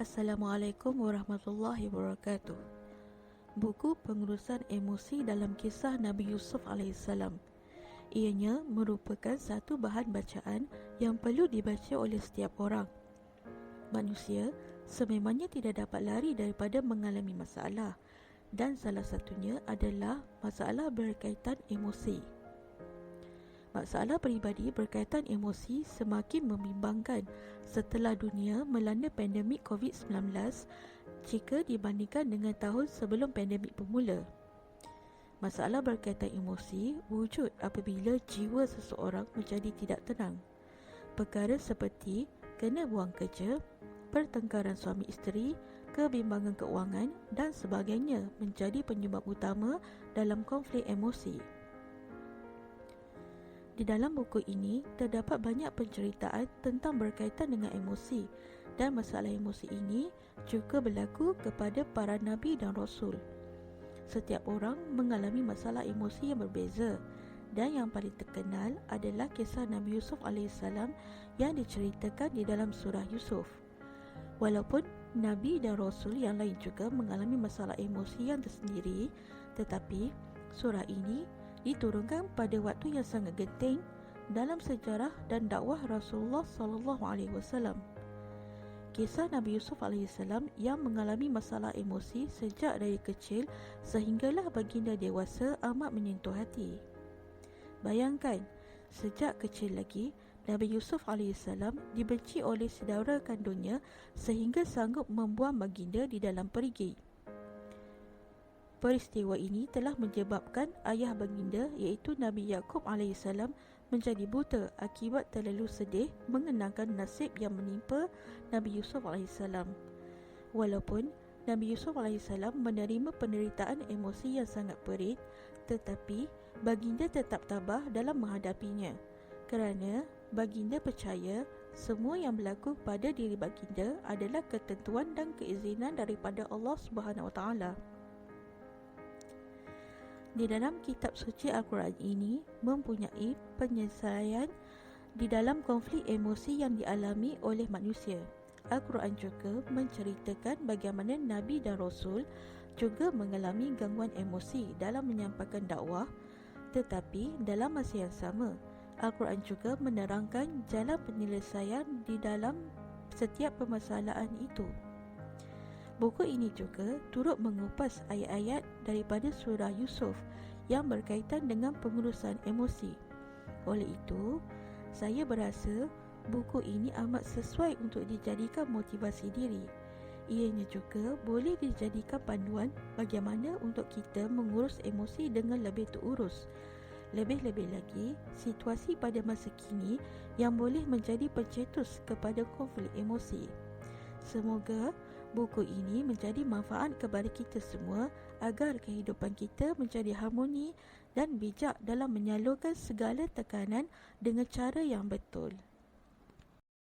Assalamualaikum warahmatullahi wabarakatuh. Buku pengurusan emosi dalam kisah Nabi Yusuf AS. Ianya merupakan satu bahan bacaan yang perlu dibaca oleh setiap orang. Manusia sememangnya tidak dapat lari daripada mengalami masalah, dan salah satunya adalah masalah berkaitan emosi. Masalah peribadi berkaitan emosi semakin membimbangkan setelah dunia melanda pandemik COVID-19 jika dibandingkan dengan tahun sebelum pandemik bermula. Masalah berkaitan emosi wujud apabila jiwa seseorang menjadi tidak tenang. Perkara seperti kena buang kerja, pertengkaran suami isteri, kebimbangan keuangan dan sebagainya menjadi penyebab utama dalam konflik emosi. Di dalam buku ini, terdapat banyak penceritaan tentang berkaitan dengan emosi, dan masalah emosi ini juga berlaku kepada para Nabi dan Rasul. Setiap orang mengalami masalah emosi yang berbeza, dan yang paling terkenal adalah kisah Nabi Yusuf AS yang diceritakan di dalam surah Yusuf. Walaupun Nabi dan Rasul yang lain juga mengalami masalah emosi yang tersendiri, tetapi surah ini diturunkan pada waktu yang sangat genting dalam sejarah dan dakwah Rasulullah SAW. Kisah Nabi Yusuf AS yang mengalami masalah emosi sejak dari kecil sehinggalah baginda dewasa amat menyentuh hati. Bayangkan, sejak kecil lagi Nabi Yusuf AS dibenci oleh saudara kandungnya sehingga sanggup membuang baginda di dalam perigi. Peristiwa ini telah menyebabkan ayah baginda iaitu Nabi Yaqub AS menjadi buta akibat terlalu sedih mengenangkan nasib yang menimpa Nabi Yusuf AS. Walaupun Nabi Yusuf AS menerima penderitaan emosi yang sangat perit, tetapi baginda tetap tabah dalam menghadapinya, kerana baginda percaya semua yang berlaku pada diri baginda adalah ketentuan dan keizinan daripada Allah SWT. Di dalam kitab suci Al-Quran ini mempunyai penyelesaian di dalam konflik emosi yang dialami oleh manusia. Al-Quran juga menceritakan bagaimana Nabi dan Rasul juga mengalami gangguan emosi dalam menyampaikan dakwah, tetapi dalam masa yang sama, Al-Quran juga menerangkan jalan penyelesaian di dalam setiap permasalahan itu. Buku ini juga turut mengupas ayat-ayat daripada surah Yusuf yang berkaitan dengan pengurusan emosi. Oleh itu, saya berasa buku ini amat sesuai untuk dijadikan motivasi diri. Ianya juga boleh dijadikan panduan bagaimana untuk kita mengurus emosi dengan lebih terurus. Lebih-lebih lagi, situasi pada masa kini yang boleh menjadi pencetus kepada konflik emosi. Semoga buku ini menjadi manfaat kepada kita semua agar kehidupan kita menjadi harmoni dan bijak dalam menyalurkan segala tekanan dengan cara yang betul.